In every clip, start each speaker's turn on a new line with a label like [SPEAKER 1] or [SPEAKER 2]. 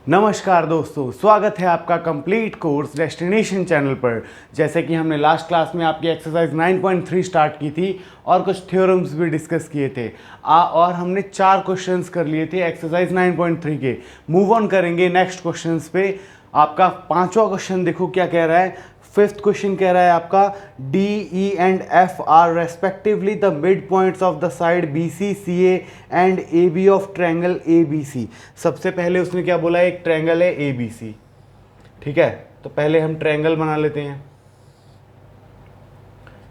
[SPEAKER 1] नमस्कार दोस्तों, स्वागत है आपका कंप्लीट कोर्स डेस्टिनेशन चैनल पर। जैसे कि हमने लास्ट क्लास में आपकी एक्सरसाइज 9.3 स्टार्ट की थी और कुछ थ्योरम्स भी डिस्कस किए थे और हमने 4 क्वेश्चंस कर लिए थे एक्सरसाइज 9.3 के। मूव ऑन करेंगे नेक्स्ट क्वेश्चंस पे। आपका 5वां क्वेश्चन देखो क्या कह रहा है। 5th क्वेश्चन कह रहा है आपका D E and F are respectively the mid points of the side B C C A and A B of triangle A B C. सबसे पहले उसने क्या बोला, एक ट्रायंगल है ए बी सी, ठीक है। तो पहले हम ट्रायंगल बना लेते हैं,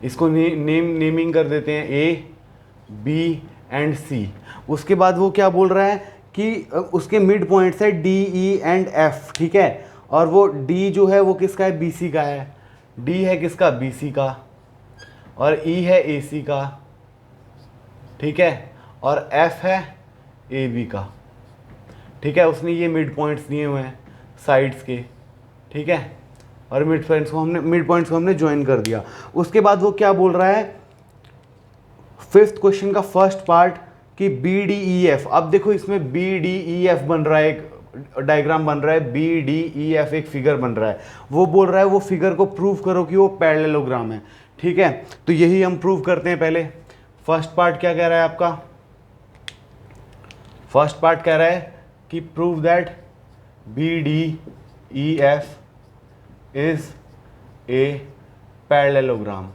[SPEAKER 1] इसको नेमिंग कर देते हैं ए बी एंड सी। उसके बाद वो क्या बोल रहा है कि उसके मिड पॉइंट्स है डी ई एंड एफ, ठीक है। और वो डी जो है वो किसका है, बी सी का है। डी है किसका, बी सी का, और ई है ए सी का, ठीक है। और एफ है ए बी का, ठीक है। उसने ये मिड पॉइंट्स दिए हुए हैं साइड्स के, ठीक है। और मिड पॉइंट्स को हमने ज्वाइन कर दिया। उसके बाद वो क्या बोल रहा है, 5th क्वेश्चन का फर्स्ट पार्ट कि बी डी ई एफ। अब देखो इसमें बी डी ई एफ बन रहा है, एक डायग्राम बन रहा है, बी डी ई एफ एक फिगर बन रहा है। वो बोल रहा है वो फिगर को प्रूव करो कि वो पैरेललोग्राम है, ठीक है। तो यही हम प्रूव करते हैं। पहले फर्स्ट पार्ट क्या कह रहा है आपका, फर्स्ट पार्ट कह रहा है कि prove that B D E F is a parallelogram.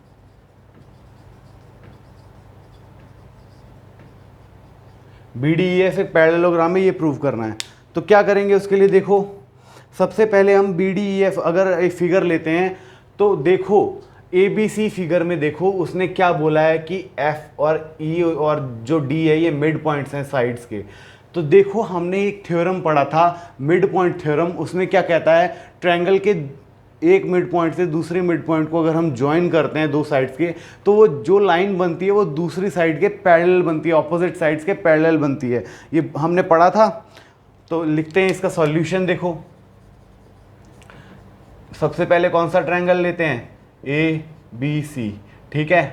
[SPEAKER 1] B D E F एक पैरेललोग्राम है, ये प्रूव करना है। तो क्या करेंगे उसके लिए, देखो सबसे पहले हम बी डी ई एफ अगर एक फिगर लेते हैं तो देखो ए बी सी फिगर में देखो उसने क्या बोला है कि एफ और ई और जो डी है ये मिड पॉइंट्स हैं साइड्स के। तो देखो हमने एक थ्योरम पढ़ा था मिड पॉइंट थ्योरम, उसमें क्या कहता है, ट्रायंगल के एक मिड पॉइंट से दूसरे मिड पॉइंट को अगर हम ज्वाइन करते हैं दो साइड्स के, तो वो जो लाइन बनती है वो दूसरी साइड के पैरेलल बनती है, ऑपोजिट साइड्स के पैरेलल बनती है। ये हमने पढ़ा था। तो लिखते हैं इसका सॉल्यूशन। देखो सबसे पहले कौन सा ट्रायंगल लेते हैं, ए बी सी, ठीक है।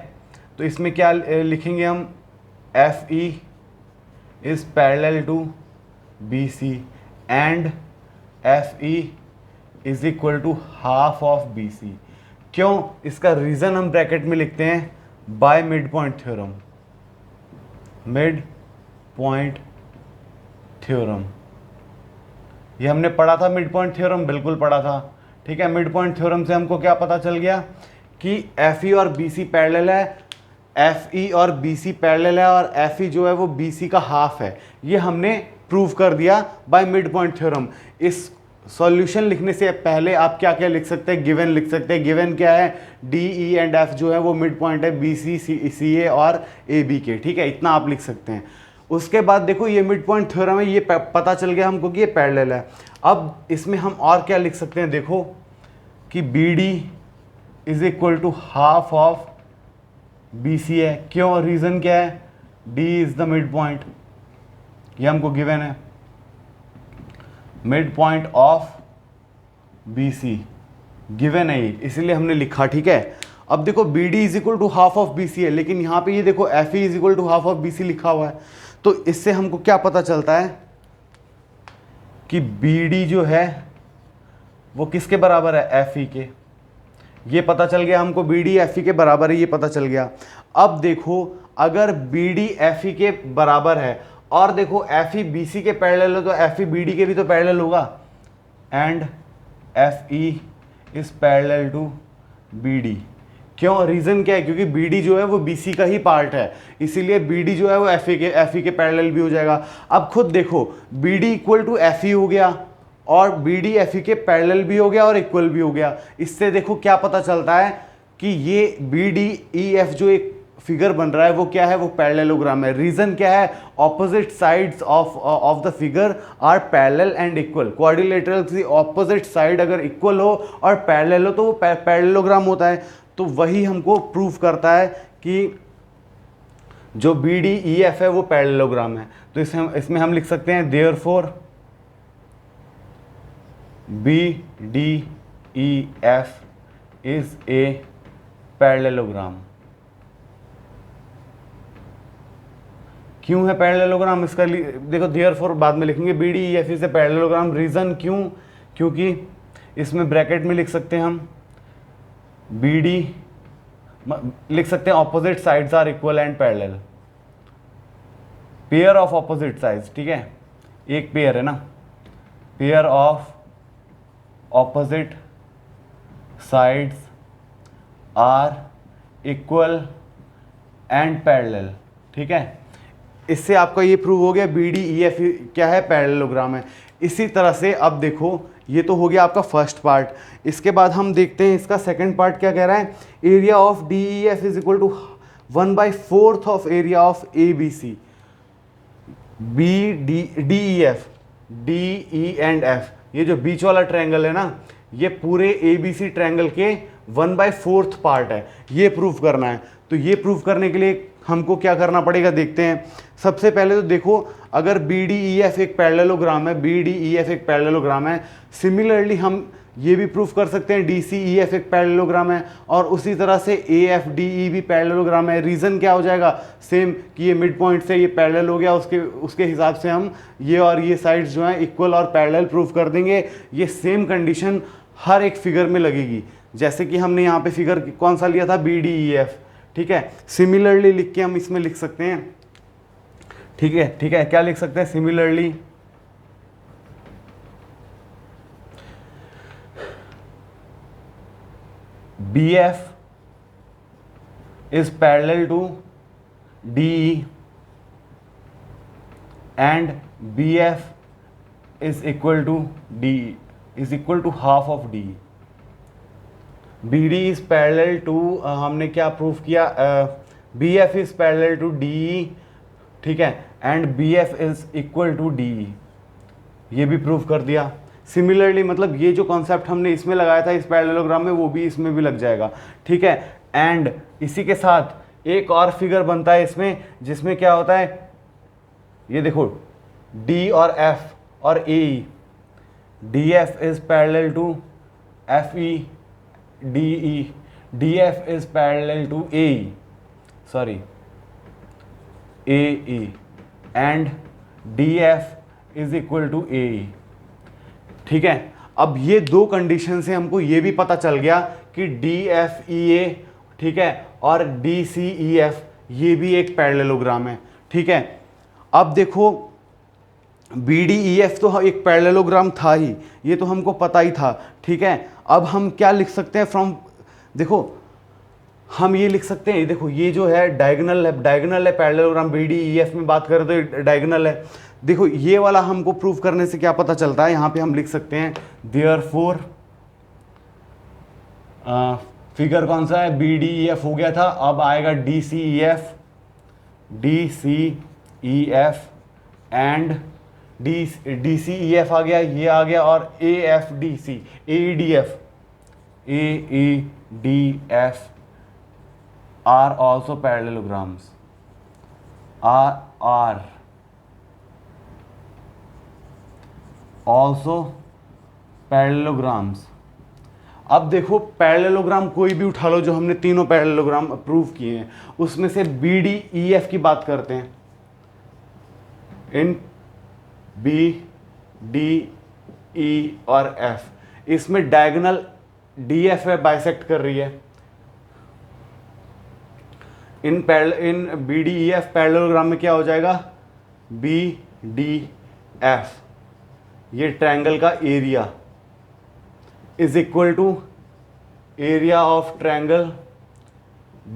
[SPEAKER 1] तो इसमें क्या लिखेंगे हम, F E is parallel to B C and F E is equal to half of B C. क्यों, इसका रीजन हम ब्रैकेट में लिखते हैं by mid point theorem. Mid point theorem ये हमने पढ़ा था, मिड पॉइंट थ्योरम बिल्कुल पढ़ा था, ठीक है। मिड पॉइंट थ्योरम से हमको क्या पता चल गया कि एफ ई और बी सी पैरेलल है, एफ ई और बी सी पैरेलल है, और एफ ई जो है वो बी सी का हाफ है। ये हमने प्रूव कर दिया बाय मिड पॉइंट थ्योरम। इस सॉल्यूशन लिखने से पहले आप क्या क्या लिख सकते हैं, गिवन लिख सकते हैं। गिवन क्या है, डी ई एंड एफ जो है वो मिड पॉइंट है बी सी सी ए और ए बी के, ठीक है। इतना आप लिख सकते हैं। उसके बाद देखो ये मिड पॉइंट थ्योरम है, ये पता चल गया हमको कि ये पैरेलल है। अब इसमें हम और क्या लिख सकते हैं, देखो कि B D is equal to half of B C है। क्यों, रीजन क्या है, D is the mid point, ये हमको गिवन है, mid point of B C given है ये, इसीलिए हमने लिखा, ठीक है। अब देखो B D is equal to half of B C है, लेकिन यहां पे ये देखो F E is equal to half of B C लिखा हुआ है। तो इससे हमको क्या पता चलता है कि बी डी जो है वो किसके बराबर है, एफ ई के। ये पता चल गया हमको, बी डी एफ ई के बराबर है, ये पता चल गया। अब देखो अगर बी डी एफ ई के बराबर है और देखो एफ ई बी सी के पैरेलल हो, तो एफ ई बी डी के भी तो पैरेलल होगा, and F E is parallel to B D. क्यों, रीजन क्या है, क्योंकि बी डी जो है वो बी सी का ही पार्ट है, इसीलिए बी डी जो है वो एफ ई के पैरेलल भी हो जाएगा। अब खुद देखो B D equal to F E हो गया और बी डी एफ ई के पैरेलल भी हो गया और इक्वल भी हो गया। इससे देखो क्या पता चलता है कि ये बी डी ई एफ जो एक फिगर बन रहा है वो क्या है, वो पैरेललोग्राम है। रीजन क्या है, opposite sides of the figure are parallel and equal. Quadrilateral की ऑपोजिट साइड अगर इक्वल हो और पैरेलल हो तो वो पैरेललोग्राम होता है। तो वही हमको प्रूव करता है कि जो बी डी ई एफ है वो पैरेललोग्राम है। तो इसमें हम लिख सकते हैं therefore B D E F is a parallelogram. क्यों है पैरेललोग्राम इसका देखो देयरफॉर बाद में लिखेंगे B D E F is a parallelogram. Reason क्यों, क्योंकि इसमें ब्रैकेट में लिख सकते हैं हम बी डी, लिख सकते हैं opposite sides are equal and parallel, pair of opposite sides, ठीक है, एक पेयर है ना, pair of opposite sides are equal and parallel, ठीक है। इससे आपका ये प्रूव हो गया बी डी ई एफ क्या है, पैरेललोग्राम है। इसी तरह से अब देखो ये तो हो गया आपका फर्स्ट पार्ट। इसके बाद हम देखते हैं इसका सेकंड पार्ट क्या कह रहा है। Area of D E F is equal to 1/4 of area of A B C. B D D E F, D E and F, ये जो बीच वाला ट्रायंगल है ना, ये पूरे ए बी सी ट्रायंगल के 1/4 पार्ट है, ये प्रूफ करना है। तो ये प्रूफ करने के लिए हमको क्या करना पड़ेगा, देखते हैं। सबसे पहले तो देखो अगर बी डी ई एफ एक पैरेललोग्राम है, बी डी ई एफ एक पैरेललोग्राम है, सिमिलरली हम ये भी प्रूफ कर सकते हैं डी सी ई एफ एक पैरेललोग्राम है, और उसी तरह से ए एफ डी ई भी पैरेललोग्राम है। रीज़न क्या हो जाएगा, सेम कि ये मिड पॉइंट से ये पैरेलल हो गया, उसके हिसाब से हम ये और ये साइड्स जो हैं इक्वल और पैरेलल प्रूफ कर देंगे। ये सेम कंडीशन हर एक फिगर में लगेगी, जैसे कि हमने यहाँ पे फिगर कौन सा लिया था, बी डी ई एफ, ठीक है। सिमिलरली लिख के हम इसमें लिख सकते हैं, ठीक है, ठीक है, क्या लिख सकते हैं, similarly B F is parallel to D E and B F is equal to D E, is equal to half of D E. B D is parallel to, हमने क्या प्रूफ किया, B F is parallel to D E, ठीक है, and B F is equal to D E, ये भी proof कर दिया। Similarly मतलब ये जो कॉन्सेप्ट हमने इसमें लगाया था इस पैरेललोग्राम में, वो भी इसमें भी लग जाएगा, ठीक है। एंड इसी के साथ एक और फिगर बनता है इसमें, जिसमें क्या होता है, ये देखो डी और एफ और A E, D F is parallel to F E D E, D F is parallel to A E, sorry A E, and D F is equal to A E, ठीक है। अब ये दो condition से हमको ये भी पता चल गया कि डी एफ ई ए, ठीक है, और डी सी ई एफ ये भी एक पैरेललोग्राम है, ठीक है। अब देखो बी डी ई एफ तो एक पैरेललोग्राम था ही, ये तो हमको पता ही था, ठीक है। अब हम क्या लिख सकते हैं फ्रॉम, देखो हम ये लिख सकते हैं, देखो ये जो है डायगोनल है, डायगोनल है parallelogram, B D E F में बात करें तो डायगोनल है। देखो ये वाला हमको प्रूफ करने से क्या पता चलता है, यहाँ पे हम लिख सकते हैं देयरफॉर, फिगर कौन सा है, बी डी ई एफ हो गया था, अब आएगा D C E F, D C E F and D C E F आ गया, ये आ गया, और A F D C, A E D F, A E D F are also parallelograms, are also parallelograms। अब देखो parallelogram कोई भी उठा लो, जो हमने तीनों पैरेललोग्राम प्रूव किए हैं, उसमें से बी डी ई एफ की बात करते हैं। इन बी डी ई और एफ, इसमें डायगोनल डी एफ है, बाइसेक्ट कर रही है। इन B D E F parallelogram में क्या हो जाएगा, बी डी एफ, ये ट्रायंगल का area is equal to area of triangle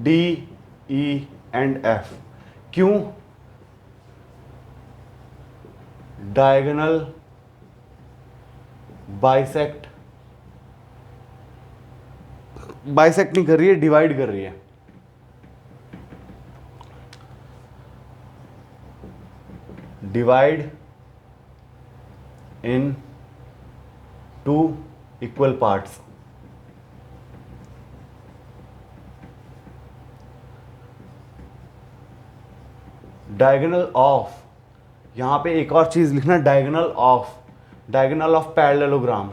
[SPEAKER 1] D E and F. क्यों, डायगोनल बाइसेक्ट नहीं कर रही है, डिवाइड कर रही है। Divide in to equal parts. Diagonal of, यहां पे एक और चीज लिखना, डायगोनल ऑफ पैरेललोग्राम,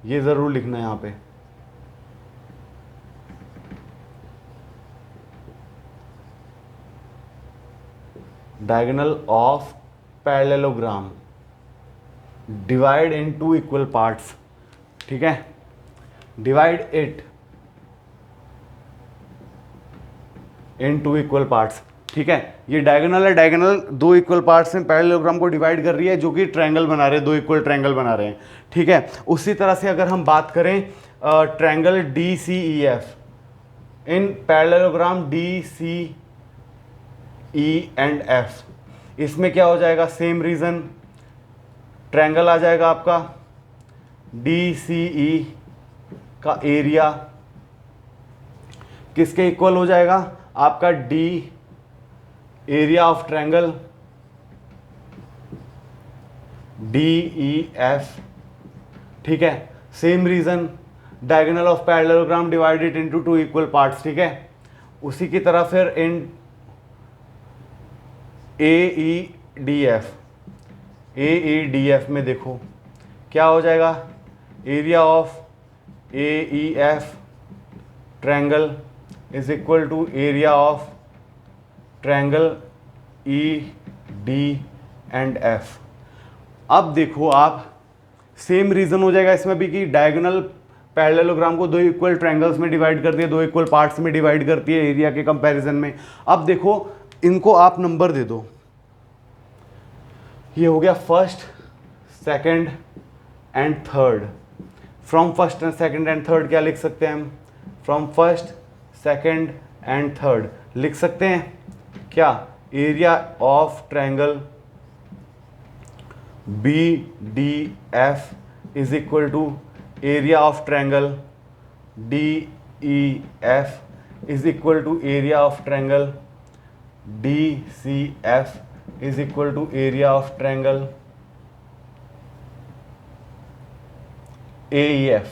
[SPEAKER 1] ये जरूर लिखना है यहां पे। Diagonal of parallelogram divide in to equal parts, ठीक है, divide it in to equal parts, ठीक है। ये डायगोनल है, डायगोनल दो इक्वल पार्ट्स में पैरेललोग्राम को डिवाइड कर रही है, जो कि ट्रायंगल बना रहे हैं, दो इक्वल ट्रायंगल बना रहे हैं, ठीक है। उसी तरह से अगर हम बात करें triangle D C E F, in parallelogram D C E and F, इसमें क्या हो जाएगा, सेम रीजन, ट्रायंगल आ जाएगा आपका डी सी ई का एरिया किसके इक्वल हो जाएगा, आपका D area of triangle D E F, ठीक है। Same reason, diagonal of parallelogram divided into two equal parts, ठीक है। उसी की तरह फिर इन AEDF में देखो क्या हो जाएगा, area of AEF triangle is equal to area of triangle ED and F। अब देखो आप, सेम रीजन हो जाएगा इसमें भी कि डायगोनल पैरेललोग्राम को दो इक्वल ट्रायंगल्स में डिवाइड करती है, दो इक्वल पार्ट्स में डिवाइड करती है एरिया के कंपैरिजन में। अब देखो इनको आप नंबर दे दो, ये हो गया first, second and third. From first and second and third क्या लिख सकते हैं हम, from first second and third लिख सकते हैं क्या, area of triangle BDF is equal to area of triangle DEF is equal to area of triangle DCF is equal to area of triangle AEF।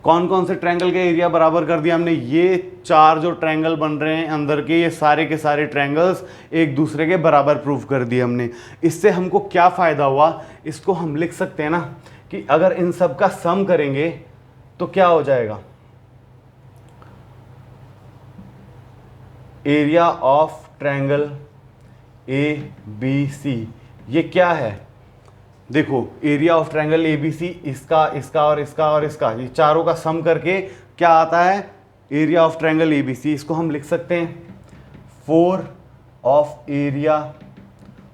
[SPEAKER 1] कौन कौन से ट्रायंगल के area बराबर कर दिया हमने, ये चार जो ट्रायंगल बन रहे हैं अंदर के, ये सारे के सारे ट्रायंगल्स एक दूसरे के बराबर प्रूव कर दिए हमने। इससे हमको क्या फ़ायदा हुआ, इसको हम लिख सकते हैं ना कि अगर इन सब का सम करेंगे तो क्या हो जाएगा, एरिया ऑफ ट्रायंगल ABC। ये क्या है, देखो एरिया ऑफ ट्रायंगल ABC, इसका इसका और इसका और इसका, ये चारों का सम करके क्या आता है, एरिया ऑफ ट्रायंगल ABC। इसको हम लिख सकते हैं 4 ऑफ एरिया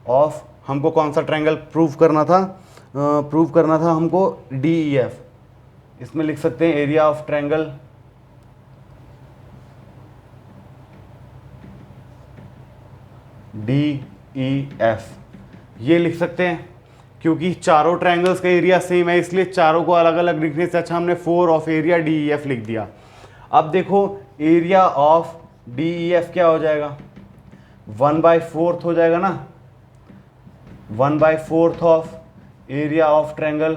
[SPEAKER 1] ऑफ, हमको कौन सा ट्रायंगल प्रूव करना था, हमको DEF। इसमें लिख सकते हैं एरिया ऑफ ट्रायंगल DEF, ये लिख सकते हैं क्योंकि चारों ट्रायंगल्स का एरिया सेम है, इसलिए चारों को अलग अलग लिखने से अच्छा हमने 4 ऑफ एरिया DEF लिख दिया। अब देखो एरिया ऑफ DEF क्या हो जाएगा, 1/4 हो जाएगा ना, 1/4 of area of triangle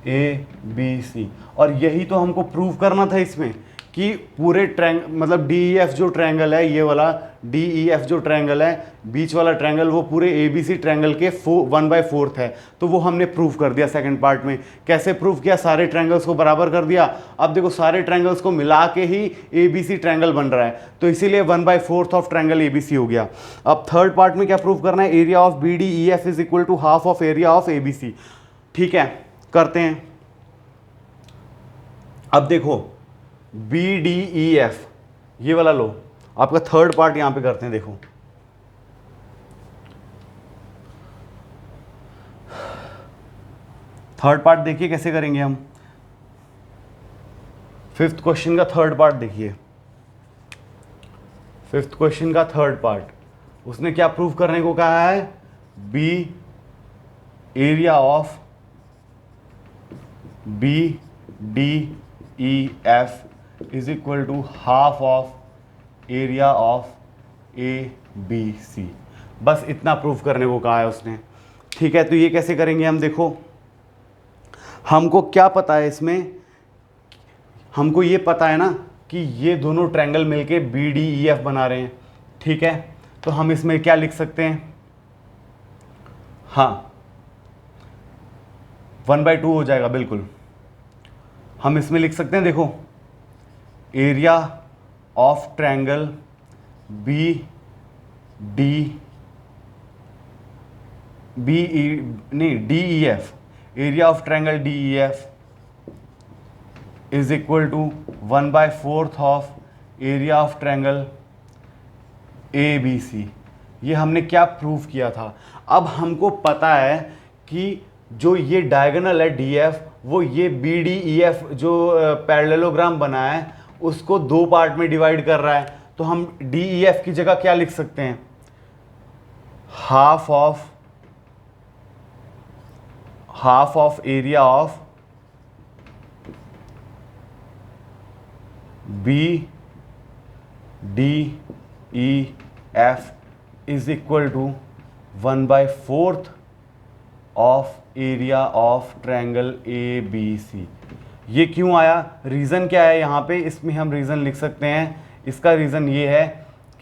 [SPEAKER 1] ABC। और यही तो हमको प्रूव करना था इसमें कि पूरे मतलब DEF जो ट्रायंगल है, ये वाला DEF जो ट्रायंगल है, बीच वाला ट्रायंगल, वो पूरे ABC ट्रायंगल के 1/4 है। तो वो हमने प्रूव कर दिया सेकंड पार्ट में। कैसे प्रूव किया, सारे ट्रायंगल्स को बराबर कर दिया। अब देखो सारे ट्रायंगल्स को मिला के ही ABC ट्रायंगल बन रहा है, तो इसीलिए 1/4 ऑफ ट्रायंगल ABC हो गया। अब थर्ड पार्ट में क्या प्रूव करना है, area of BDEF is equal to half of area of ABC। ठीक है, करते हैं। अब देखो BDEF ये वाला लो, आपका थर्ड पार्ट यहां पे करते हैं। देखो थर्ड पार्ट देखिए कैसे करेंगे हम। फिफ्थ क्वेश्चन का थर्ड पार्ट देखिए, फिफ्थ क्वेश्चन का थर्ड पार्ट, उसने क्या प्रूव करने को कहा है, B area of BDEF is equal to half of area of ABC। बस इतना प्रूफ करने को कहा है उसने। ठीक है, तो ये कैसे करेंगे हम, देखो हमको क्या पता है इसमें, हमको ये पता है ना कि ये दोनों ट्रायंगल मिलके BDEF बना रहे हैं। ठीक है, तो हम इसमें क्या लिख सकते हैं, हाँ 1/2 हो जाएगा बिल्कुल। हम इसमें लिख सकते हैं, देखो area of triangle B D B E नहीं D E F, area of triangle D E F is equal to 1/4 of area of triangle A B C. ये हमने क्या प्रूव किया था? अब हमको पता है कि जो ये डायगोनल है डी एफ, वो ये बी डी ई एफ जो पैरेललोग्राम बना है उसको दो पार्ट में डिवाइड कर रहा है। तो हम डी ई एफ की जगह क्या लिख सकते हैं? Half of area of B D E F is equal to 1/4 of area of triangle A B C. ये क्यों आया? रीज़न क्या है यहाँ पे? इसमें हम रीज़न लिख सकते हैं। इसका रीज़न ये है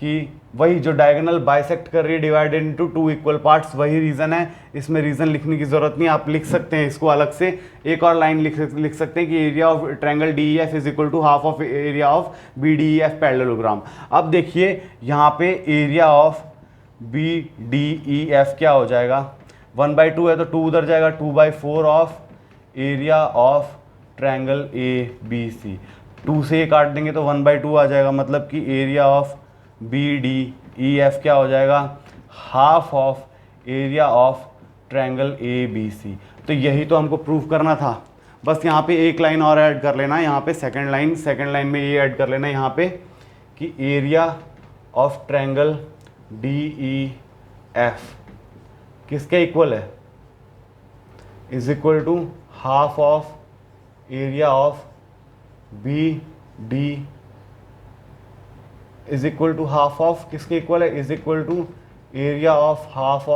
[SPEAKER 1] कि वही जो डायगोनल बाइसेक्ट कर रही है डिवाइडेड इनटू 2 इक्वल पार्ट्स, वही रीज़न है। इसमें रीज़न लिखने की ज़रूरत नहीं, आप लिख सकते हैं इसको अलग से। एक और लाइन लिख सकते हैं कि area of triangle D E F is equal to half of area of B D E F parallelogram. अब देखिए यहाँ पे area of B D E F क्या हो जाएगा? 1/2 है तो 2 उधर जाएगा, 2/4 of area of triangle A B C. 2 से ये काट देंगे तो 1/2 आ जाएगा, मतलब कि area of B D E F क्या हो जाएगा? Half of area of triangle A B C. तो यही तो हमको प्रूव करना था। बस यहाँ पे एक लाइन और ऐड कर लेना, यहाँ पे सेकंड लाइन में ये ऐड कर लेना यहाँ पे कि area of triangle D E F किसके इक्वल है? Is equal to half of area of B D is equal to half of किसके इक्वल है? Is equal to area of half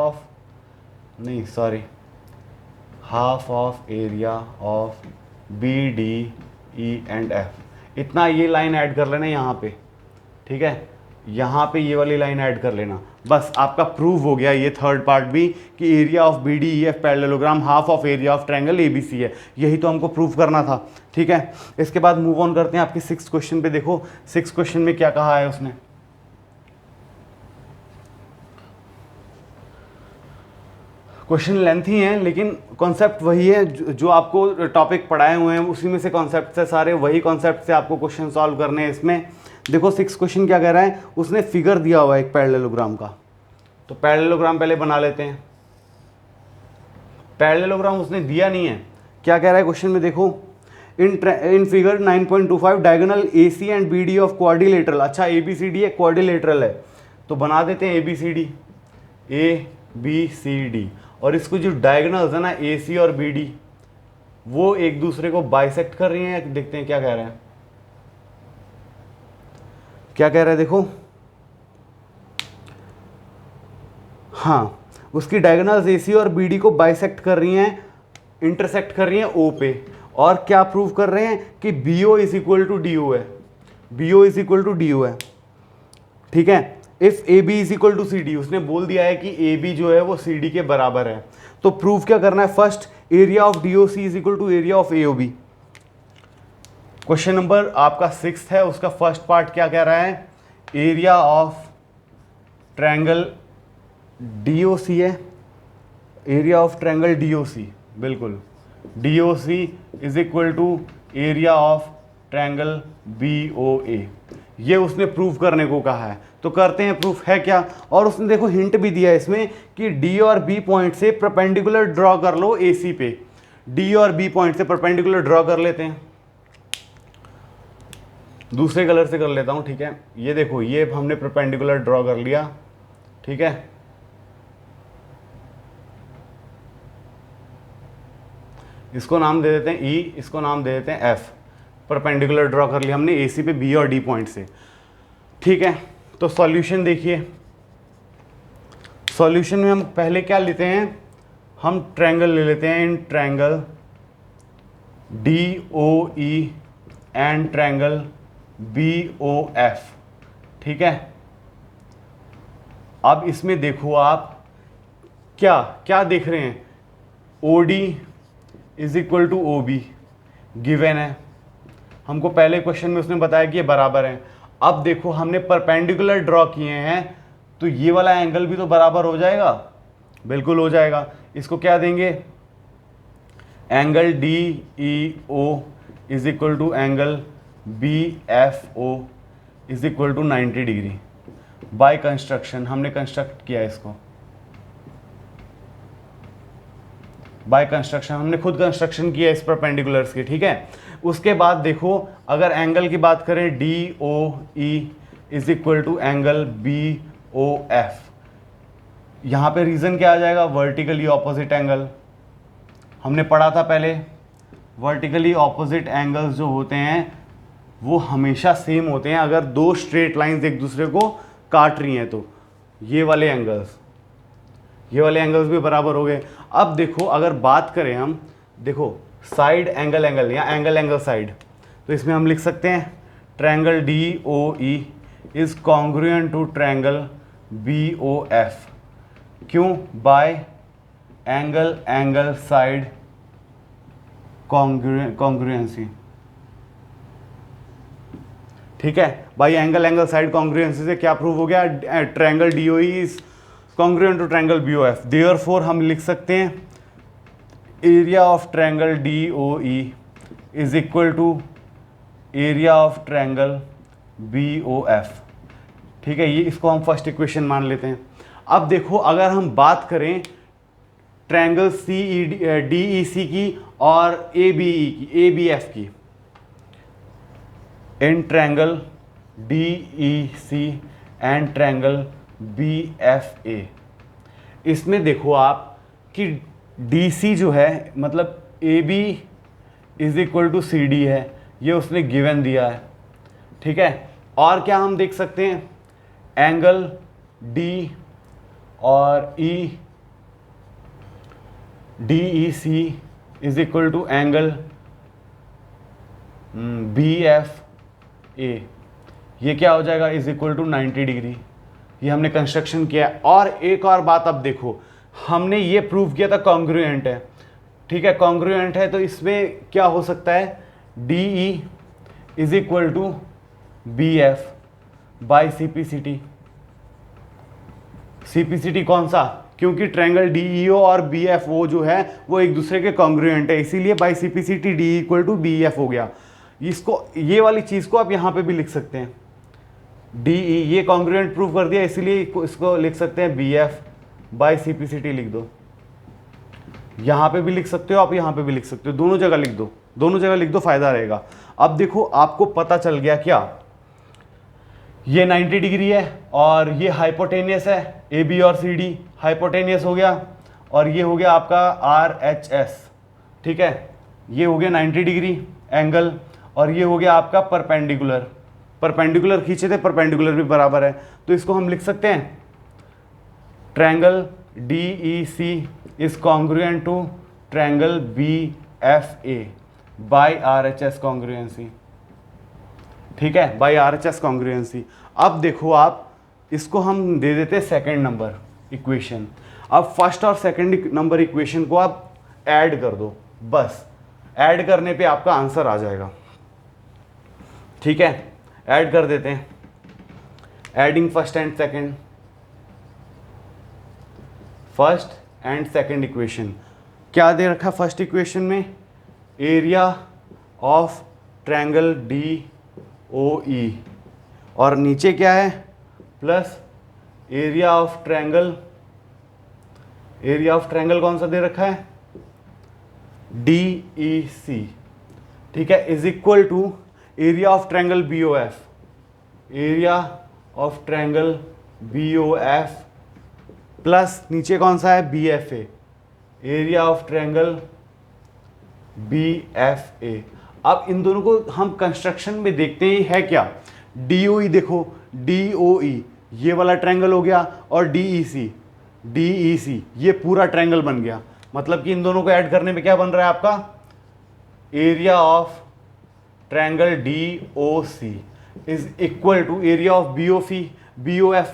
[SPEAKER 1] of area of B D E and F. इतना ये line add कर लेना यहाँ पे, ठीक है? यहाँ पे ये वाली लाइन ऐड कर लेना, बस आपका प्रूव हो गया ये थर्ड पार्ट भी कि area of B D E F parallelogram half of area of triangle A B C है। यही तो हमको प्रूव करना था, ठीक है? इसके बाद मूव ऑन करते हैं आपके 6th क्वेश्चन पे। देखो 6th क्वेश्चन में क्या कहा है उसने। क्वेश्चन लेंथी हैं लेकिन कॉन्सेप्ट वही है जो आपको टॉपिक पढ़ाए हुए हैं, उसी में से कॉन्सेप्ट से सारे वही कॉन्सेप्ट से आपको क्वेश्चन सॉल्व करने हैं इसमें। देखो 6th क्वेश्चन क्या कह रहा है? उसने फिगर दिया हुआ है एक पैरेललोग्राम का, तो पैरेललोग्राम पहले बना लेते हैं। पैरेललोग्राम उसने दिया नहीं है, क्या कह रहा है क्वेश्चन में? देखो in figure 9.25 diagonal A C and B D of quadrilateral. अच्छा ए बी सी डी है, क्वाड्रिलेटरल है, तो बना देते हैं ए बी सी डी। और इसको जो डायगोनल्स है ना ए सी और बी डी, वो एक दूसरे को बाइसेक्ट कर रही हैं। देखते हैं क्या कह रहे हैं। क्या कह रहा है देखो, हाँ, उसकी डायगोनल्स ए सी और बी डी को बाइसेक्ट कर रही हैं, इंटरसेक्ट कर रही हैं ओ पे। और क्या प्रूव कर रहे हैं कि B O is equal to D O है, B O is equal to D O है, ठीक है? If A B is equal to C D, उसने बोल दिया है कि ए बी जो है वो सी डी के बराबर है। तो प्रूव क्या करना है? First area of D O C is equal to area of A O B. Question number आपका 6th है, उसका फर्स्ट पार्ट क्या कह रहा है? Area of triangle D O C है, area of triangle D O C, बिल्कुल D O C is equal to area of triangle B O A. ये उसने प्रूव करने को कहा है, तो करते हैं प्रूफ है क्या। और उसने देखो हिंट भी दिया है इसमें कि डी और बी पॉइंट से परपेंडिकुलर ड्रॉ कर लो ए सी पे। डी और बी पॉइंट से परपेंडिकुलर ड्रॉ कर लेते हैं, दूसरे कलर से कर लेता हूं, ठीक है? ये देखो ये हमने परपेंडिकुलर ड्रॉ कर लिया, ठीक है? इसको नाम दे देते हैं ई, इसको नाम दे देते हैं एफ। परपेंडिकुलर ड्रॉ कर लिया हमने ए सी पे बी और डी पॉइंट से, ठीक है? तो सॉल्यूशन देखिए, सॉल्यूशन में हम पहले क्या लेते हैं? हम ट्रायंगल ले लेते हैं, in triangle D O E and triangle B O F, ठीक है? अब इसमें देखो आप क्या क्या देख रहे हैं? O D is equal to O B given है, हमको पहले क्वेश्चन में उसने बताया कि ये बराबर है। अब देखो हमने परपेंडिकुलर ड्रॉ किए हैं, तो ये वाला एंगल भी तो बराबर हो जाएगा, बिल्कुल हो जाएगा। इसको क्या देंगे, angle D E O is equal to angle B F O is equal to 90 degree by construction. हमने कंस्ट्रक्ट किया इसको बाय कंस्ट्रक्शन, हमने खुद कंस्ट्रक्शन किया इस परपेंडिकुलर्स की, ठीक है। उसके बाद देखो अगर एंगल की बात करें, D O E is equal to angle B O F, यहां पे रीजन क्या आ जाएगा, वर्टिकली ऑपोजिट एंगल। हमने पढ़ा था पहले, वर्टिकली ऑपोजिट एंगल्स जो होते हैं वो हमेशा सेम होते हैं अगर दो स्ट्रेट लाइंस एक दूसरे को काट रही हैं, तो ये वाले एंगल्स भी बराबर हो गए। अब देखो अगर बात करें हम, देखो साइड एंगल या एंगल साइड, तो इसमें हम लिख सकते हैं triangle D O E is congruent to triangle B O F. क्यों, बाय एंगल साइड कॉन्ग्रुएंसी, ठीक है। बाय एंगल साइड कॉन्ग्रुएंसी से क्या प्रूव हो गया, triangle D O E is congruent to triangle B O F. Therefore हम लिख सकते हैं area of triangle D O E is equal to area of triangle B O F, ठीक है। ये इसको हम फर्स्ट इक्वेशन मान लेते हैं। अब देखो अगर हम बात करें ट्रायंगल डीईसी की और एबीएफ की, in triangle DEC and triangle BFA, इसमें देखो आप कि डीसी जो है मतलब AB is equal to C D है, ये उसने गिवन दिया है, ठीक है। और क्या हम देख सकते हैं, एंगल डी और DEC is equal to angle BFA, ये क्या हो जाएगा, इज इक्वल टू 90 डिग्री। ये हमने कंस्ट्रक्शन किया। और एक और बात, अब देखो हमने ये प्रूव किया था कॉन्ग्रुएंट है, ठीक है। कॉन्ग्रुएंट है तो इसमें क्या हो सकता है, DE is equal to BF by CPCT। CPCT कौन सा, क्योंकि ट्रायंगल DEO और BFO जो है वो एक दूसरे के कॉन्ग्रुएंट है, इसीलिए by CPCT D equal to BF हो गया। इसको, ये वाली चीज़ को आप यहाँ पे भी लिख सकते हैं, DE ये कॉन्ग्रुएंट प्रूव कर दिया, इसीलिए इसको लिख सकते हैं BF बाई CPCT लिख दो। यहाँ पे भी लिख सकते हो आप, यहाँ पे भी लिख सकते हो, दोनों जगह लिख दो, दोनों जगह लिख दो, फायदा रहेगा। अब देखो आपको पता चल गया क्या, ये 90 डिग्री है और ये हाइपोटेनियस है, AB और CD हाइपोटेनियस हो गया, और ये हो गया आपका RHS, ठीक है। ये हो गया 90 डिग्री एंगल, और ये हो गया आपका परपेंडिकुलर, परपेंडिकुलर खींचे थे, परपेंडिकुलर भी बराबर है, तो इसको हम लिख सकते हैं triangle DEC is congruent to triangle BFA by RHS congruency, ठीक है, बाय RHS कॉन्ग्रुएंसी। अब देखो आप इसको हम दे देते सेकंड नंबर इक्वेशन। अब फर्स्ट और सेकंड नंबर इक्वेशन को आप ऐड कर दो, बस ऐड करने पे आपका आंसर आ जाएगा, ठीक है। ऐड कर देते हैं, adding first and second equation. क्या दे रखा फर्स्ट इक्वेशन में, एरिया ऑफ ट्रायंगल DOE, और नीचे क्या है, प्लस एरिया ऑफ ट्रायंगल कौन सा दे रखा है, DEC, ठीक है, is equal to area of triangle BOF, area of triangle BOF plus नीचे कौन सा है, BFA, area of triangle BFA। अब इन दोनों को हम कंस्ट्रक्शन में देखते ही है क्या, DOE देखो, DOE ये वाला ट्रायंगल हो गया, और DEC ये पूरा ट्रायंगल बन गया। मतलब कि इन दोनों को ऐड करने में क्या बन रहा है आपका, area of triangle DOC is equal to area of BOF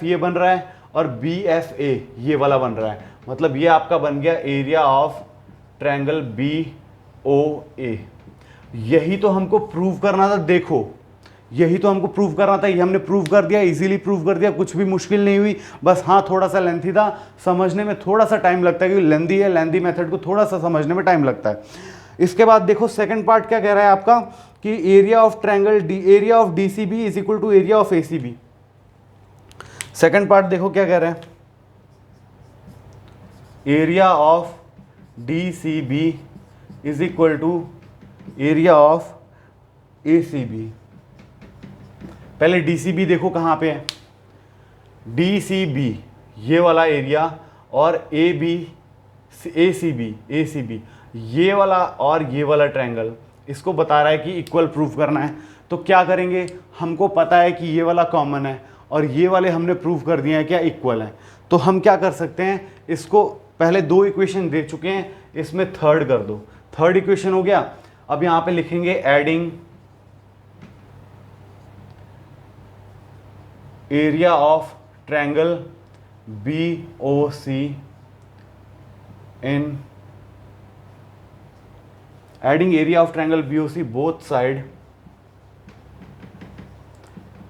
[SPEAKER 1] ये बन रहा है, और BFA ये वाला बन रहा है। मतलब ये आपका बन गया एरिया ऑफ ट्रायंगल BOA। यही तो हमको प्रूव करना था। देखो यही तो हमको प्रूव करना था, ये हमने प्रूव कर दिया, इजीली प्रूव कर दिया, कुछ भी मुश्किल नहीं हुई। बस हाँ थोड़ा सा लेंथी था, समझने में थोड़ा सा टाइम लगता है, क्योंकि लेंथी है, लेंथी मेथड को थोड़ा सा समझने में टाइम लगता है। इसके बाद देखो सेकंड पार्ट क्या कह रहा है आपका कि area of triangle area of DCB is equal to area of ACB. Second part देखो क्या कह रहा है, area of DCB is equal to area of ACB. पहले डीसीबी देखो कहाँ पे है, डीसीबी ये वाला एरिया और एसीबी ये वाला और ये वाला ट्रायंगल, इसको बता रहा है कि इक्वल प्रूफ करना है। तो क्या करेंगे, हमको पता है कि ये वाला कॉमन है और ये वाले हमने प्रूफ कर दिए हैं क्या इक्वल है। तो हम क्या कर सकते हैं, इसको पहले 2 इक्वेशन दे चुके हैं, इसमें थर्ड कर दो। थर्ड इक्वेशन हो गया। अब यहाँ पे लिखेंगे adding area of triangle BOC in adding area of triangle BOC both side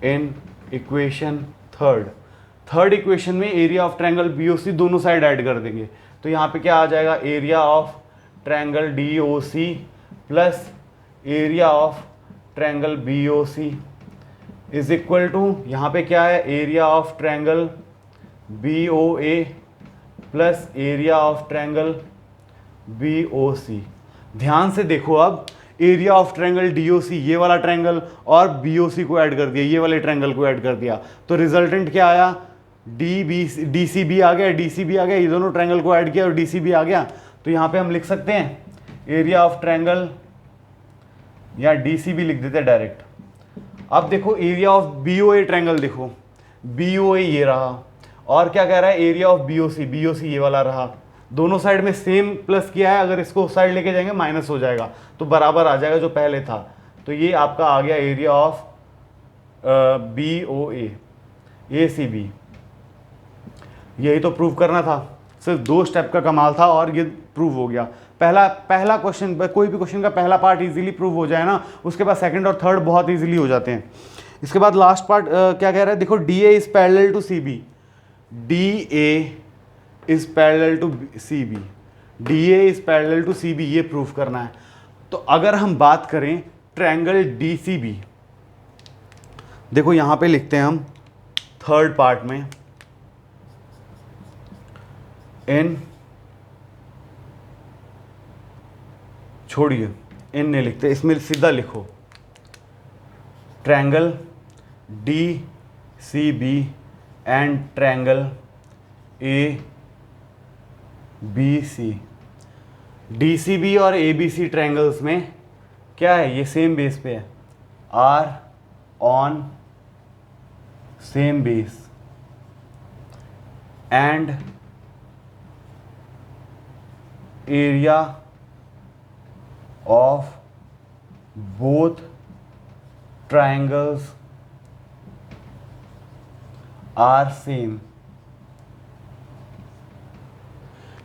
[SPEAKER 1] in equation third equation में एरिया ऑफ ट्रायंगल BOC दोनों साइड ऐड कर देंगे। तो यहाँ पे क्या आ जाएगा, area of triangle DOC plus area of triangle BOC is equal to, यहाँ पे क्या है, area of triangle BOA plus area of triangle BOC। ध्यान से देखो, अब एरिया ऑफ ट्रायंगल DOC ये वाला ट्रायंगल और BOC को ऐड कर दिया, ये वाले ट्रायंगल को ऐड कर दिया, तो रिजल्टेंट क्या आया, DCB आ गया, DCB आ गया, ये दोनों ट्रायंगल को ऐड किया और DCB आ गया। तो यहाँ पे हम लिख सकते हैं एरिया ऑफ ट्रायंगल या DCB लिख देते हैं डायरेक्ट। अब देखो एरिया ऑफ BOA ट्रायंगल, देखो BOA ये रहा और क्या कह रहा है, एरिया ऑफ BOC ये वाला रहा, दोनों साइड में सेम प्लस किया है, अगर इसको उस साइड लेके जाएंगे माइनस हो जाएगा, तो बराबर आ जाएगा जो पहले था। तो ये आपका आ गया एरिया ऑफ BOA ACB। यही तो प्रूव करना था, सिर्फ 2 स्टेप का कमाल था और ये प्रूव हो गया। पहला क्वेश्चन, कोई भी क्वेश्चन का पहला पार्ट इजीली प्रूव हो जाए ना, उसके बाद सेकंड और थर्ड बहुत इजीली हो जाते हैं। इसके बाद लास्ट पार्ट क्या कह रहा है, देखो DA is parallel to CB, DA is parallel to CB, DA is parallel to CB, ये प्रूफ करना है। तो अगर हम बात करें ट्रायंगल DCB, देखो यहां पे लिखते हैं हम थर्ड पार्ट में, इन छोड़िए इन नहीं लिखते, इसमें सीधा लिखो triangle DCB and triangle ABC। DCB और ABC ट्रायंगल्स में क्या है, ये सेम बेस पे है, are on same base and area of both triangles are same.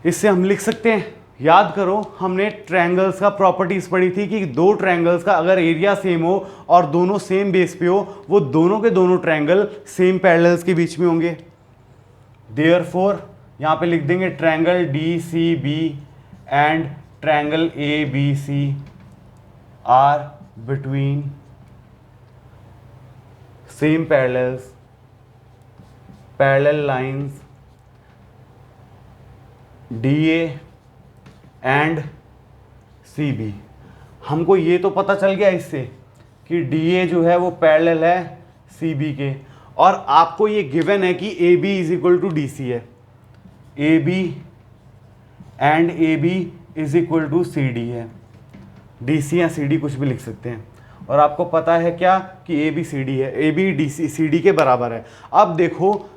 [SPEAKER 1] इससे हम लिख सकते हैं, याद करो हमने ट्रायंगल्स का प्रॉपर्टीज पढ़ी थी कि 2 ट्रायंगल्स का अगर एरिया सेम हो और दोनों सेम बेस पे हो, वो दोनों के दोनों ट्रायंगल सेम पैरेलल्स के बीच में होंगे। देयरफॉर यहाँ पे लिख देंगे triangle DCB and triangle ABC are between same parallels, parallel lines DA and CB। हमको ये तो पता चल गया इससे कि DA जो है वो पैरेलल है CB के, और आपको ये गिवन है कि AB is equal to DC है, AB and AB is equal to CD है, DC या CD कुछ भी लिख सकते हैं। और आपको पता है क्या कि AB CD है, AB DC CD के बराबर है। अब देखो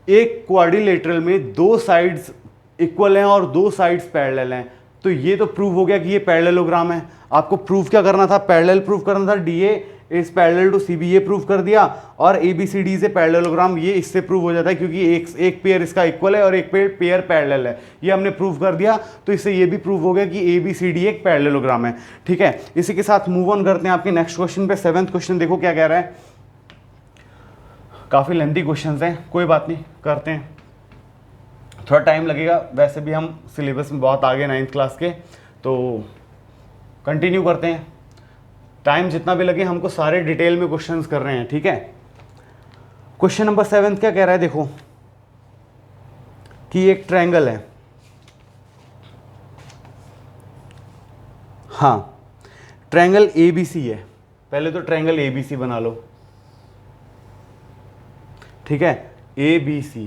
[SPEAKER 1] एक क्वाड्रिलेटरल में 2 साइड्स इक्वल हैं और 2 साइड्स पैरेलल हैं, तो ये तो प्रूव हो गया कि ये पैरेललोग्राम है। आपको प्रूव क्या करना था, पैरेलल प्रूव करना था, DA is parallel to C B, ये प्रूव कर दिया। और A B C D is a parallelogram, ये इससे प्रूव हो जाता है क्योंकि एक पेयर इसका इक्वल है और एक पेयर पैरेलल है, ये हमने प्रूव कर दिया। तो इससे ये भी प्रूव हो गया कि ए बी सी डी एक पैरेललोग्राम है। ठीक है, इसी के साथ मूव ऑन करते हैं आपके नेक्स्ट क्वेश्चन पे। 7th क्वेश्चन देखो क्या कह रहा है, काफ़ी लेंथी क्वेश्चंस हैं, कोई बात नहीं, करते हैं, थोड़ा टाइम लगेगा, वैसे भी हम सिलेबस में बहुत आगे 9th क्लास के, तो कंटिन्यू करते हैं, टाइम जितना भी लगे, हमको सारे डिटेल में क्वेश्चंस कर रहे हैं। ठीक है, क्वेश्चन नंबर 7 क्या कह रहा है, देखो कि एक ट्रायंगल है, हाँ ट्रायंगल ABC है, पहले तो ट्रायंगल ABC बना लो। ठीक है, ABC,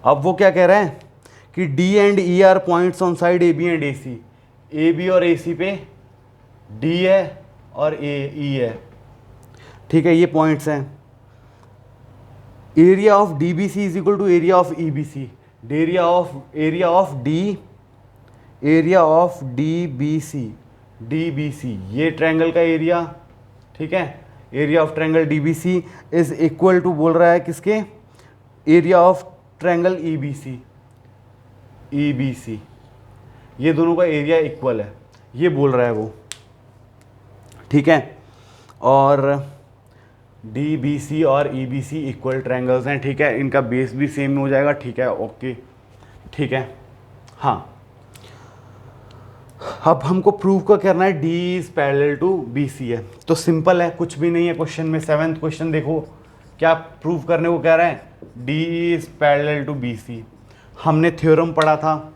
[SPEAKER 1] अब वो क्या कह रहा है कि D and E are points on side AB and AC, AB और AC पे D है और E है। ठीक है, ये पॉइंट्स हैं। Area of DBC is equal to area of EBC, area of DBC, ये ट्रायंगल का एरिया। ठीक है, area of triangle DBC is equal to बोल रहा है किसके, एरिया ऑफ ट्रायंगल EBC, ये दोनों का एरिया इक्वल है, ये बोल रहा है वो। ठीक है, और DBC और EBC इक्वल ट्रायंगल्स हैं। ठीक है, इनका बेस भी सेम हो जाएगा। ठीक है, ओके, ठीक है, हाँ। अब हमको प्रूव का करना है D is parallel to BC है, तो सिंपल है, कुछ भी नहीं है क्वेश्चन में। 7th क्वेश्चन देखो क्या प्रूव करने को कह रहा है, D is parallel to BC, हमने थ्योरम पढ़ा था।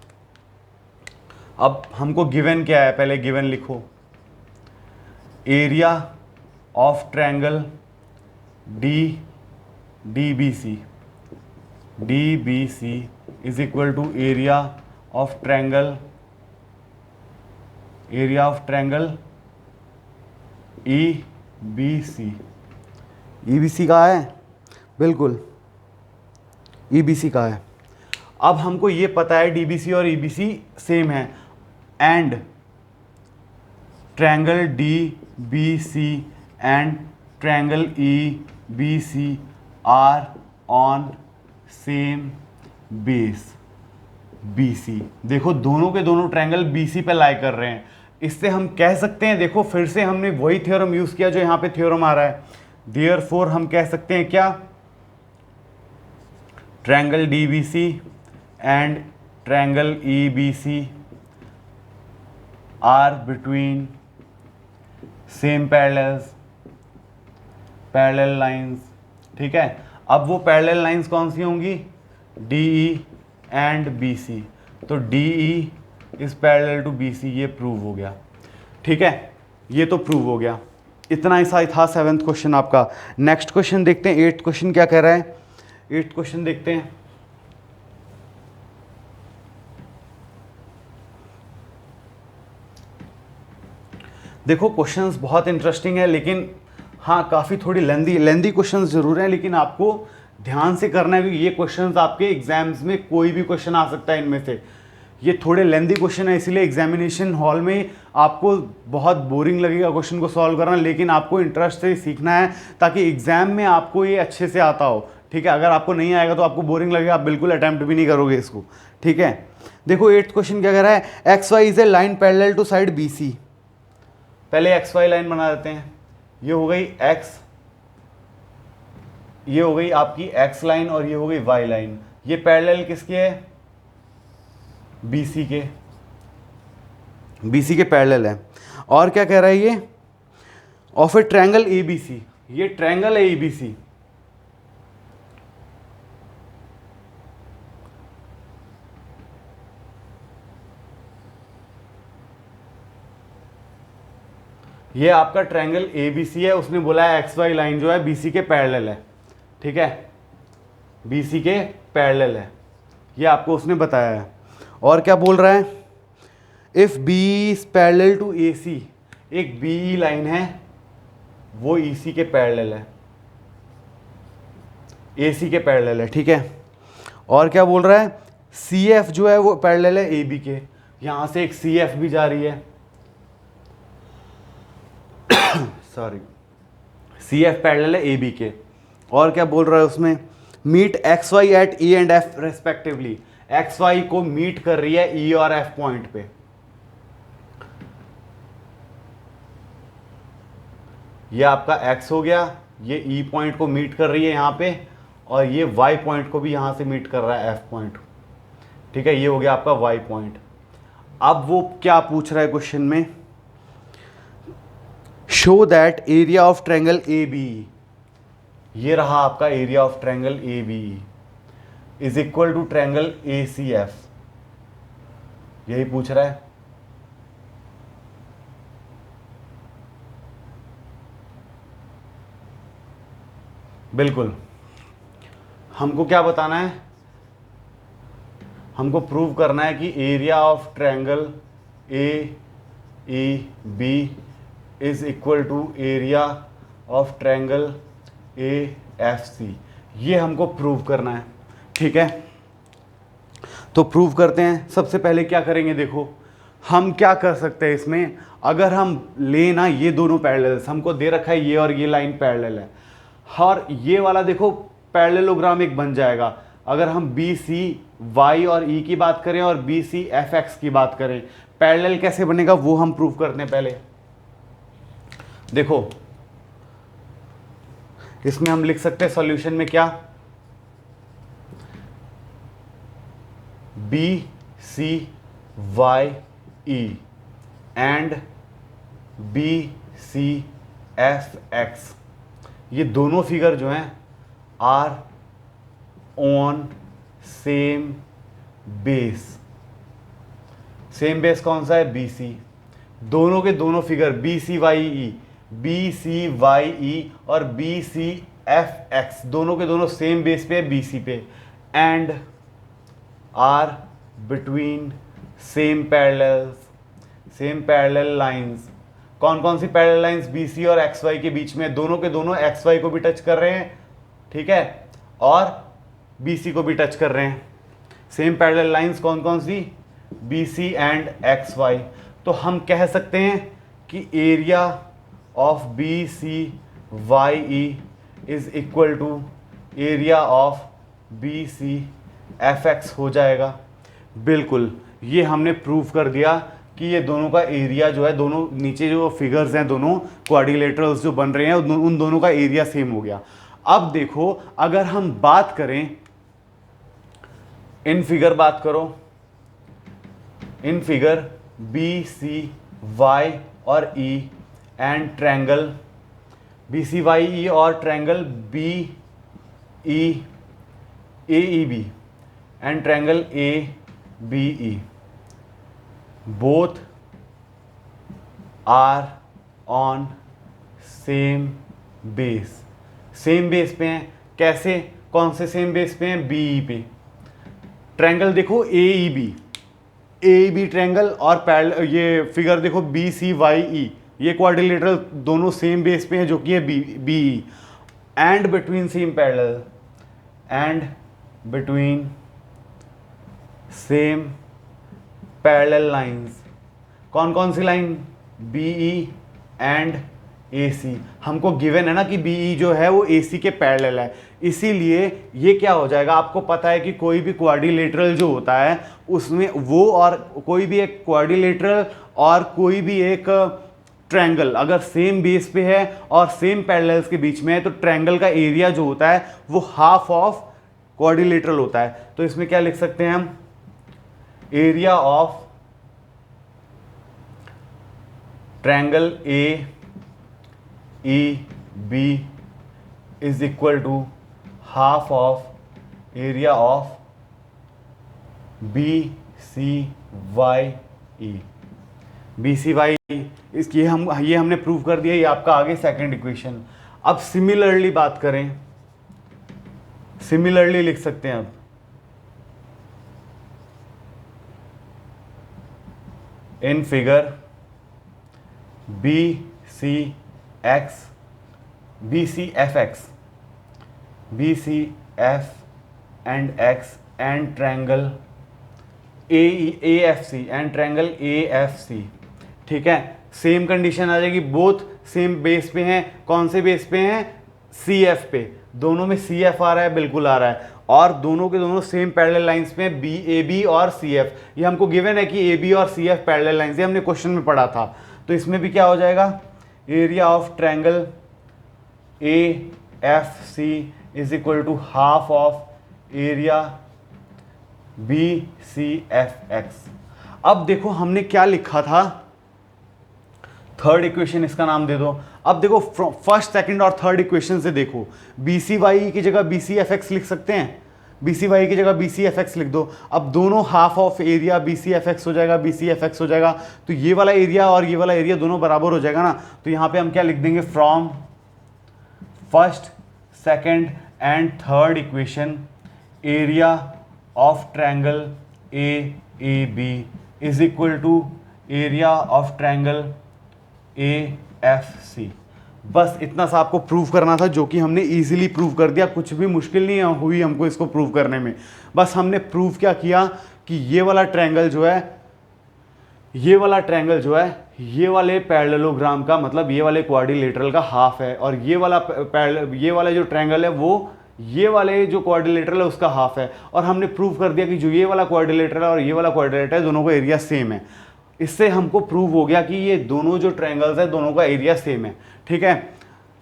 [SPEAKER 1] अब हमको गिवन क्या है, पहले गिवन लिखो, area of triangle DBC is equal to area of triangle EBC का है, बिल्कुल EBC का है। अब हमको ये पता है DBC और EBC सेम है, and triangle DBC and triangle EBC are on same base BC। देखो दोनों के दोनों ट्रायंगल BC पे लाई कर रहे हैं, इससे हम कह सकते हैं, देखो फिर से हमने वही थ्योरम यूज किया जो यहाँ पे थ्योरम आ रहा है। देयरफॉर हम कह सकते हैं क्या, triangle DBC and triangle EBC are between same parallel lines. ठीक है, अब वो पैरेलल लाइंस कौन सी होंगी, DE एंड BC, तो DE is parallel to BC, ये प्रूव हो गया। ठीक है, ये तो प्रूव हो गया, इतना ही सा था 7th क्वेश्चन आपका। नेक्स्ट क्वेश्चन देखते हैं, 8th क्वेश्चन क्या कह रहा है। 8th क्वेश्चन देखते हैं, देखो क्वेश्चंस बहुत इंटरेस्टिंग है, लेकिन हाँ काफ़ी थोड़ी लेंदी क्वेश्चंस जरूर हैं, लेकिन आपको ध्यान से करना है क्योंकि ये क्वेश्चंस आपके एग्जाम्स में कोई भी क्वेश्चन आ सकता है इनमें से। ये थोड़े लेंदी क्वेश्चन है, इसलिए एग्जामिनेशन हॉल में आपको बहुत बोरिंग लगेगा क्वेश्चन को सॉल्व करना, लेकिन आपको इंटरेस्ट से सीखना है ताकि एग्जाम में आपको ये अच्छे से आता हो। ठीक है, अगर आपको नहीं आएगा तो आपको बोरिंग लगेगा, आप बिल्कुल अटैम्प्ट भी नहीं करोगे इसको। ठीक है, देखो 8th क्वेश्चन क्या कह रहा है, XY is a line parallel to side BC। पहले XY लाइन बना देते हैं, ये हो गई X, ये हो गई आपकी X लाइन और ये हो गई Y लाइन। ये पैरेलल किसके है, BC के पैरेलल है। और क्या कह रहा है ये, ऑफ ए ट्रायंगल ABC, ये ट्रायंगल है ABC, ये आपका ट्रायंगल ABC है, उसने बोला है XY लाइन जो है BC के पैरेलल है। ठीक है, BC के पैरेलल है, ये आपको उसने बताया है। और क्या बोल रहा है, if B is parallel to AC, एक BE लाइन है वो EC के पैरेलल है, AC के पैरेलल है। ठीक है, और क्या बोल रहा है, CF जो है वो पैरेलल है AB के, यहां से एक CF भी जा रही है सॉरी, सी एफ पैरेलल है ए बी के। और क्या बोल रहा है उसमें, meet X Y at E and F respectively, X Y को मीट कर रही है ई और एफ पॉइंट पे। ये आपका एक्स हो गया, ये ई पॉइंट को मीट कर रही है यहां पे, और ये वाई पॉइंट को भी यहां से मीट कर रहा है एफ पॉइंट। ठीक है, ये हो गया आपका वाई पॉइंट। अब वो क्या पूछ रहा है क्वेश्चन में, show that area of triangle A B, ये रहा आपका area of triangle A B is equal to triangle A C F, यही पूछ रहा है। बिल्कुल, हमको क्या बताना है, हमको प्रूव करना है कि area of triangle A E B is equal to area of triangle A F C, ये हमको प्रूव करना है। ठीक है, तो प्रूव करते हैं। सबसे पहले क्या करेंगे, देखो हम क्या कर सकते हैं इसमें, अगर हम लेना ये दोनों पैरेलल, हमको दे रखा है ये और ये लाइन पैरेलल है, और ये वाला देखो पैरेललोग्राम एक बन जाएगा। अगर हम बी सी वाई और ई की बात करें और बी सी एफ एक्स की बात करें, पैरेलल कैसे बनेगा वो हम प्रूव करते हैं। पहले देखो इसमें हम लिख सकते हैं सॉल्यूशन में क्या, B C Y E and B C F X, ये दोनों फिगर जो हैं are on same base. Same base कौन सा है, बी सी। दोनों के दोनों figure B C Y E, B C Y E और बी सी एफ एक्स, दोनों के दोनों सेम बेस पे है, बी सी पे, and are between same parallels, same parallel lines. कौन कौन सी पैरेलल लाइंस, बी सी और एक्स वाई के बीच में, दोनों के दोनों एक्स वाई को भी टच कर रहे हैं। ठीक है, और बी सी को भी टच कर रहे हैं। सेम पैरेलल लाइंस कौन कौन सी, B C and X Y. तो हम कह सकते हैं कि area of B C Y E is equal to area of B C F X हो जाएगा। बिल्कुल, ये हमने प्रूव कर दिया कि ये दोनों का एरिया जो है, दोनों नीचे जो फिगर्स हैं, दोनों क्वाड्रिलेटरल्स जो बन रहे हैं, उन दोनों का एरिया सेम हो गया। अब देखो अगर हम बात करें, इन फिगर बात करो, इन फिगर बी सी वाई और E and triangle B C Y E और triangle B E A E B and triangle A B E, both are on same base. Same base पे हैं, कैसे, कौन से सेम बेस पे हैं, B E पे। ट्रायंगल देखो ए ई बी ट्रायंगल, और पैरेलल ये फिगर देखो बी सी वाई ई, ये क्वाड्रिलेटरल दोनों सेम बेस पे हैं जो कि है B E, and between same parallel, and between same parallel lines. कौन कौन सी line, B E and A C. हमको गिवन है ना कि बी ई जो है वो ए सी के पैरेलल है, इसीलिए ये क्या हो जाएगा, आपको पता है कि कोई भी क्वाड्रिलेटरल जो होता है उसमें वो, और कोई भी एक क्वाड्रिलेटरल और कोई भी एक ट्रायंगल अगर सेम बेस पे है और सेम पैरेलल्स के बीच में है, तो ट्रायंगल का एरिया जो होता है वो हाफ ऑफ क्वाड्रिलेटरल होता है। तो इसमें क्या लिख सकते हैं हम, area of triangle A E B is equal to half of area of B C Y E. B C Y इसकी ये हमने प्रूव कर दिया, ये आपका आगे सेकंड इक्वेशन। अब सिमिलरली बात करें, सिमिलरली लिख सकते हैं अब, in figure B C X, B C F X, B C F and X and triangle A F C and triangle A F C. ठीक है, सेम कंडीशन आ जाएगी, बोथ सेम बेस पे हैं। कौन से बेस पे हैं? सी एफ पे। दोनों में सी एफ आ रहा है, बिल्कुल आ रहा है, और दोनों के दोनों सेम पैरेलल लाइंस पे बी ए बी और सी एफ। ये हमको गिवन है कि ए बी और सी एफ पैरेलल लाइंस, ये हमने क्वेश्चन में पढ़ा था। तो इसमें भी क्या हो जाएगा? Area of triangle A F C is equal to half of area B C F X. अब देखो हमने क्या लिखा था, थर्ड इक्वेशन इसका नाम दे दो। अब देखो फर्स्ट सेकंड और थर्ड इक्वेशन से देखो, बी सी वाई की जगह बी सी एफ एक्स लिख सकते हैं, बी सी वाई की जगह बी सी एफ एक्स लिख दो। अब दोनों half of area B C F X हो जाएगा, बी सी एफ एक्स हो जाएगा, तो ये वाला एरिया और ये वाला एरिया दोनों बराबर हो जाएगा ना। तो यहाँ पे हम क्या लिख देंगे? From first second and third equation area of triangle A A B is equal to area of triangle A F C. बस इतना सा आपको प्रूव करना था, जो कि हमने इजीली प्रूव कर दिया, कुछ भी मुश्किल नहीं हुई हमको इसको प्रूव करने में। बस हमने प्रूव क्या किया कि ये वाला ट्रायंगल जो है, ये वाला ट्रायंगल जो है, ये वाले पैरेललोग्राम का मतलब ये वाले क्वाड्रिलेटरल का हाफ है, और ये वाला जो ट्रायंगल है वो ये वाले जो क्वाड्रिलेटरल है उसका हाफ है। और हमने प्रूव कर दिया कि जो ये वाला क्वाड्रिलेटरल है और ये वाला क्वाड्रिलेटरल है, दोनों का एरिया सेम है। इससे हमको प्रूव हो गया कि ये दोनों जो ट्रायंगल्स है दोनों का एरिया सेम है। ठीक है,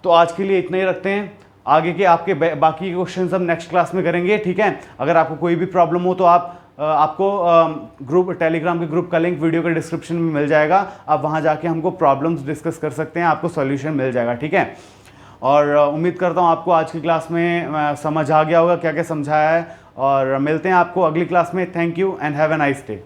[SPEAKER 1] तो आज के लिए इतना ही रखते हैं। आगे के आपके बाकी क्वेश्चन हम नेक्स्ट क्लास में करेंगे। ठीक है, अगर आपको कोई भी प्रॉब्लम हो तो आपको ग्रुप टेलीग्राम के ग्रुप का लिंक वीडियो के डिस्क्रिप्शन में मिल जाएगा। आप वहाँ जाके हमको प्रॉब्लम्स डिस्कस कर सकते हैं, आपको सॉल्यूशन मिल जाएगा। ठीक है, और उम्मीद करता हूँ आपको आज की क्लास में समझ आ गया होगा क्या क्या समझाया है, और मिलते हैं आपको अगली क्लास में। Thank you and have a nice day.